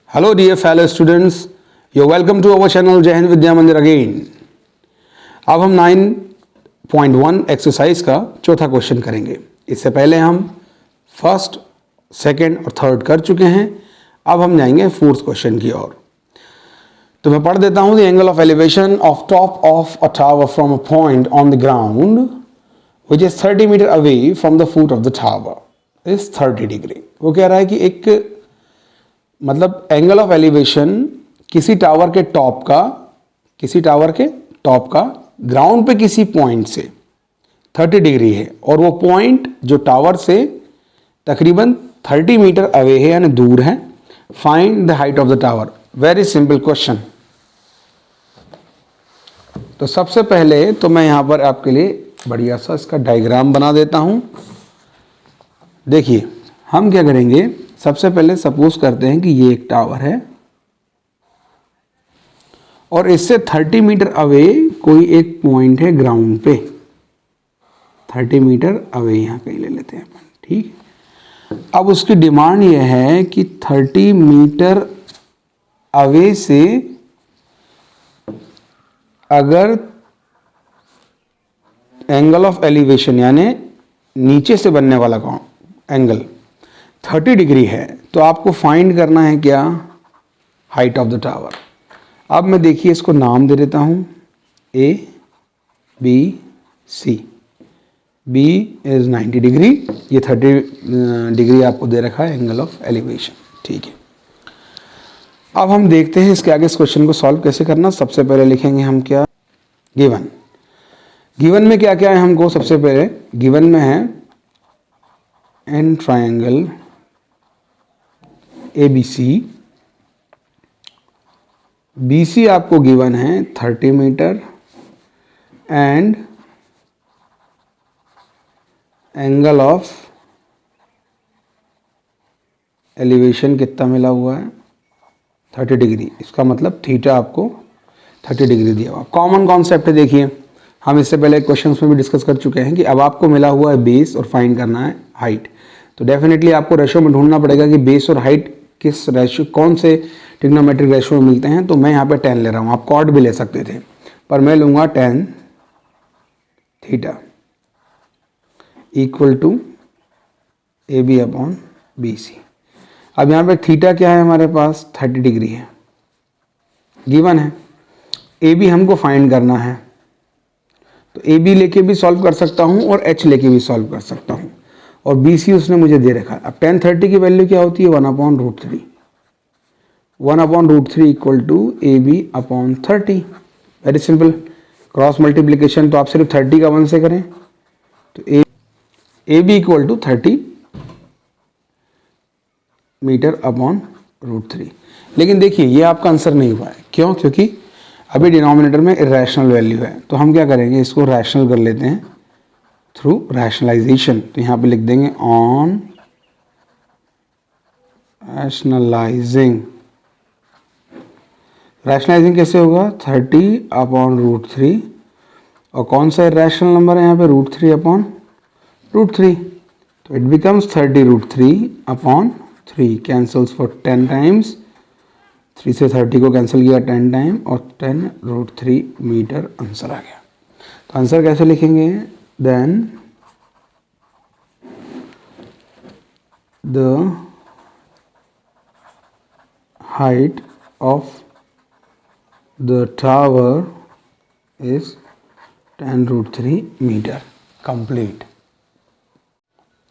Hello dear fellow students, you're welcome to our channel Jai Hind Vidya Mandir again. अब हम 9.1 exercise का चौथा question करेंगे. इससे पहले हम फर्स्ट, सेकंड और थर्ड कर चुके हैं. अब हम जाएंगे फोर्थ क्वेश्चन की ओर. तो मैं पढ़ देता हूं. The angle of elevation of top of a tower from a point on the ground which is 30 metre away from the foot of the tower is 30 degree. वो कह रहा है कि एक मतलब एंगल ऑफ एलिवेशन किसी टावर के top का ग्राउंड पे किसी पॉइंट से 30 डिग्री है और वो पॉइंट जो टावर से तकरीबन 30 मीटर अवे है यानी दूर है. Find the height of the tower. Very simple question. तो सबसे पहले तो मैं यहां पर आपके लिए बढ़िया सा इसका डायग्राम बना देता हूं. देखिए हम क्या करेंगे. सबसे पहले सपोज करते हैं कि ये एक टावर है और इससे 30 मीटर अवे कोई एक पॉइंट है ग्राउंड पे. 30 मीटर अवे यहां कहीं ले लेते हैं अपन. ठीक. अब उसकी डिमांड ये है कि 30 मीटर अवे से अगर एंगल ऑफ एलिवेशन यानी नीचे से बनने वाला एंगल 30 डिग्री है तो आपको फाइंड करना है क्या. Height of the tower. अब मैं देखिए इसको नाम दे देता हूं A B C. B is 90 degree. ये 30 डिग्री आपको दे रखा है एंगल ऑफ एलिवेशन. ठीक है. अब हम देखते हैं इसके आगे इस क्वेश्चन को सॉल्व कैसे करना. सबसे पहले लिखेंगे हम क्या. गिवन में क्या क्या है हमको. सबसे पहले गिवन में है एन ट्रायंगल ABC. BC आपको गिवन है 30 metre and angle of elevation कितना मिला हुआ है 30 डिग्री. इसका मतलब थीटा आपको 30 डिग्री दिया हुआ. कॉमन कॉन्सेप्ट है. देखिए हम इससे पहले क्वेश्चंस में भी डिस्कस कर चुके हैं कि अब आपको मिला हुआ है बेस और फाइंड करना है हाइट. तो डेफिनेटली आपको रेशो में ढूंढना पड़ेगा कि बेस और हाइट किस रेशो कौन से ट्रिग्नोमेट्रिक रेशो में मिलते हैं. तो मैं यहाँ पे 10 ले रहा हूँ. आप कॉर्ड भी ले सकते थे पर मैं लूँगा 10 theta equal to AB upon BC. अब यहाँ पे थीटा क्या है हमारे पास 30 डिग्री है गिवन है. AB हमको फाइंड करना है तो AB लेके भी सॉल्व कर सकता हूँ और H लेके भी सॉल्व कर सकता हूँ और BC उसने मुझे दे रखा है. अब tan 30 की वैल्यू क्या होती है 1/√3. 1/√3 equal to AB upon 30. Very simple. Cross multiplication तो आप सिर्फ 30 का 1 से करें तो AB equal to 30 metre upon √3. लेकिन देखिए ये आपका आंसर नहीं हुआ है. क्यों. क्योंकि अभी डिनोमिनेटर में इरेशनल वैल्यू है. तो हम क्या करेंगे इसको रैशनल कर लेते हैं थ्रू रैशनलाइजेशन. तो यहाँ पे लिख देंगे ऑन रैशनलाइजिंग. रैशनलाइजिंग कैसे होगा 30 अपॉन √3 और कौन सा रैशनल नंबर है यहाँ पे √3 अपॉन √3. तो it becomes 30√3 upon 3. Cancels for 10 times. 3 से 30 को कैंसिल किया 10 टाइम और 10√3 मीटर आंसर आ गया. तो आंसर कैसे लिखेंगे. Then the height of the tower is 10√3 metre. Complete.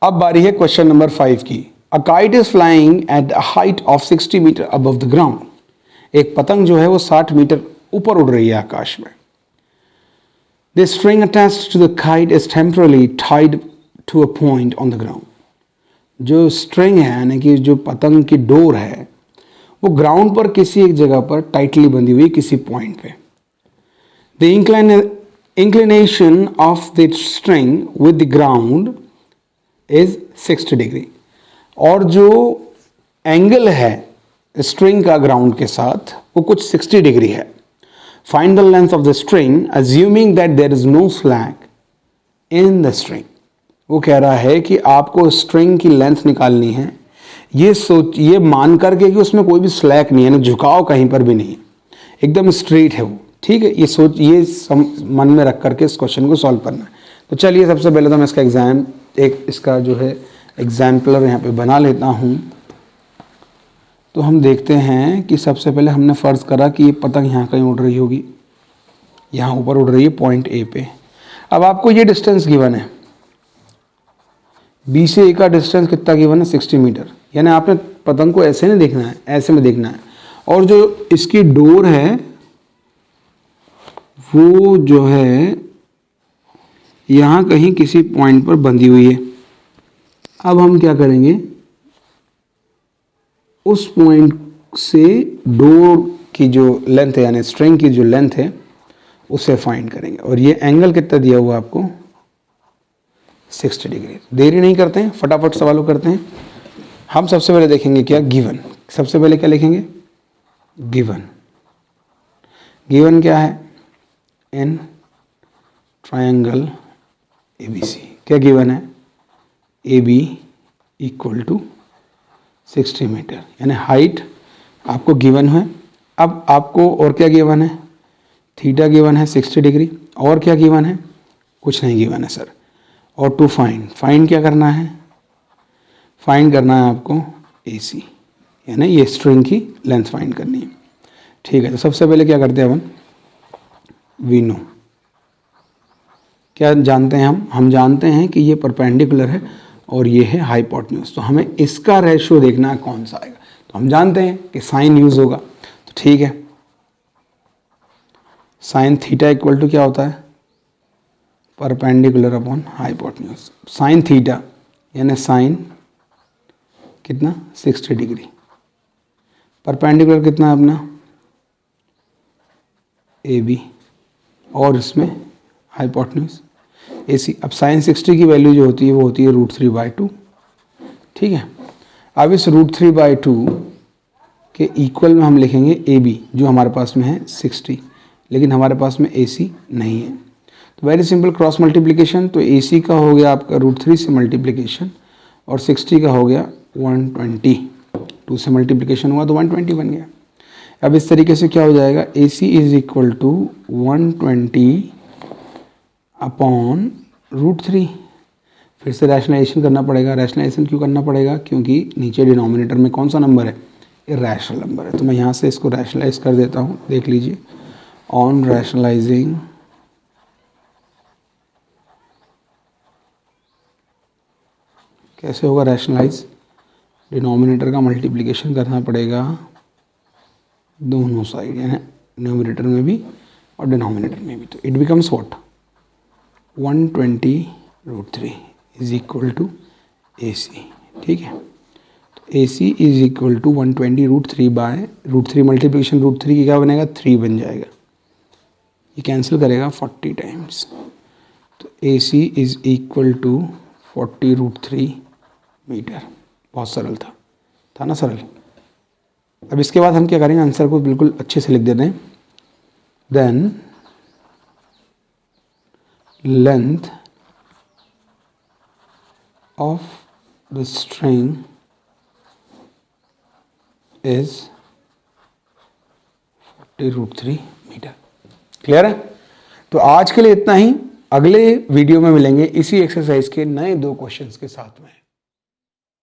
अब बारी है क्वेश्चन नंबर 5 की. A kite is flying at a height of 60 metre above the ground. एक पतंग जो है वो 60 मीटर ऊपर उड़ रही है आकाश में. The string attached to the kite is temporarily tied to a point on the ground. जो स्ट्रिंग है यानी कि जो पतंग की डोर है वो ग्राउंड पर किसी एक जगह पर टाइटली बंधी हुई किसी पॉइंट पे. The inclination of the string with the ground is 60 degree. और जो एंगल है स्ट्रिंग का ग्राउंड के साथ वो कुछ 60 डिग्री है. Find the length of the string assuming that there is no slack in the string. वो कह रहा है कि आपको स्ट्रिंग की लेंथ निकालनी है ये मान करके कि उसमें कोई भी स्लैक नहीं है, ना झुकाव कहीं पर भी नहीं है, एकदम स्ट्रेट है वो। ठीक है, मन में रख करके इस क्वेश्चन को सॉल्व करना है। तो चलिए सबसे पहले तो मैं इसका जो है एग्जाम्पलर यहाँ पे बना लेता हूँ। तो हम देखते हैं कि सबसे पहले हमने फ़र्ज़ करा कि ये पतंग यहाँ कहीं उड़ रही होगी, यहाँ ऊपर उड़ रही है पॉइंट ए पे। अब आपको ये डिस्टेंस गिवन है, बी से ए का डिस्टेंस कितना गिवन है, 60 मीटर। यानी आपने पतंग को ऐसे नहीं देखना है, ऐसे में देखना है। और जो इसकी डोर है वो जो है यहाँ कहीं किसी पॉइंट पर बंधी हुई है। अब हम क्या करेंगे, उस पॉइंट से डोर की जो लेंथ है यानी स्ट्रिंग की जो लेंथ है उसे फाइंड करेंगे। और ये एंगल कितना दिया हुआ आपको, 60 डिग्री। देरी नहीं करते हैं, फटाफट सवालों करते हैं। हम सबसे पहले देखेंगे क्या, गिवन। सबसे पहले क्या लिखेंगे, गिवन। गिवन क्या है, इन ट्रायंगल ABC क्या गिवन है, AB इक्वल टू 60 मीटर, यानी हाइट आपको गिवन है। अब आपको और क्या गिवन है, थीटा गिवन है 60 डिग्री। और क्या गिवन है, कुछ नहीं गिवन है सर। और टू फाइंड क्या करना है, फाइंड करना है आपको AC, यानी ये स्ट्रिंग की लेंथ फाइंड करनी है। ठीक है, तो सबसे पहले क्या करते हैं अपन, वी नो, क्या जानते हैं हम जानते हैं कि ये परपेंडिकुलर है और ये है हाइपोटेन्यूज। तो हमें इसका रेशियो देखना है कौन सा आएगा। तो हम जानते हैं कि साइन यूज होगा, तो ठीक है, साइन थीटा इक्वल टू क्या होता है, perpendicular upon hypotenuse. Sine theta यानी साइन कितना, 60 डिग्री। परपेंडिकुलर कितना है अपना, AB, और इसमें हाइपोटेन्यूज AC। अब साइन 60 की वैल्यू जो होती है वो होती है √3/2। ठीक है, अब इस √3/2 के इक्वल में हम लिखेंगे AB, जो हमारे पास में है 60, लेकिन हमारे पास में AC नहीं है। तो वेरी सिंपल, क्रॉस मल्टीप्लिकेशन। तो AC का हो गया आपका √3 से मल्टीप्लिकेशन और 60 का हो गया 120। 2 से मल्टीप्लिकेशन हुआ तो 120 बन गया। अब इस तरीके से क्या हो जाएगा, AC is equal to 120 upon √3। फिर से रैशनलाइजेशन करना पड़ेगा। रैशनलाइजेशन क्यों करना पड़ेगा, क्योंकि नीचे डिनोमिनेटर में कौन सा नंबर है, इरैशनल नंबर है। तो मैं यहाँ से इसको रैशनलाइज कर देता हूँ, देख लीजिए। ऑन रैशनलाइजिंग कैसे होगा रैशनलाइज, डिनोमिनेटर का मल्टीप्लिकेशन करना पड़ेगा दोनों साइड, यानी न्यूमरेटर में भी और डिनोमिनेटर में भी। तो it becomes what, 120 √3 is equal to AC। ठीक है, तो AC is equal to 120 √3 by √3 multiplication √3 की क्या बनेगा, 3 बन जाएगा। ये कैंसिल करेगा 40 टाइम्स। तो AC is equal to 40 √3 metre. बहुत सरल था ना सरल। अब इसके बाद हम क्या करेंगे, आंसर को बिल्कुल अच्छे से लिख देते हैं। Then length of the string is 40 √3 metre. Clear है। तो आज के लिए इतना ही। अगले वीडियो में मिलेंगे इसी एक्सरसाइज के नए 2 क्वेश्चंस के साथ में।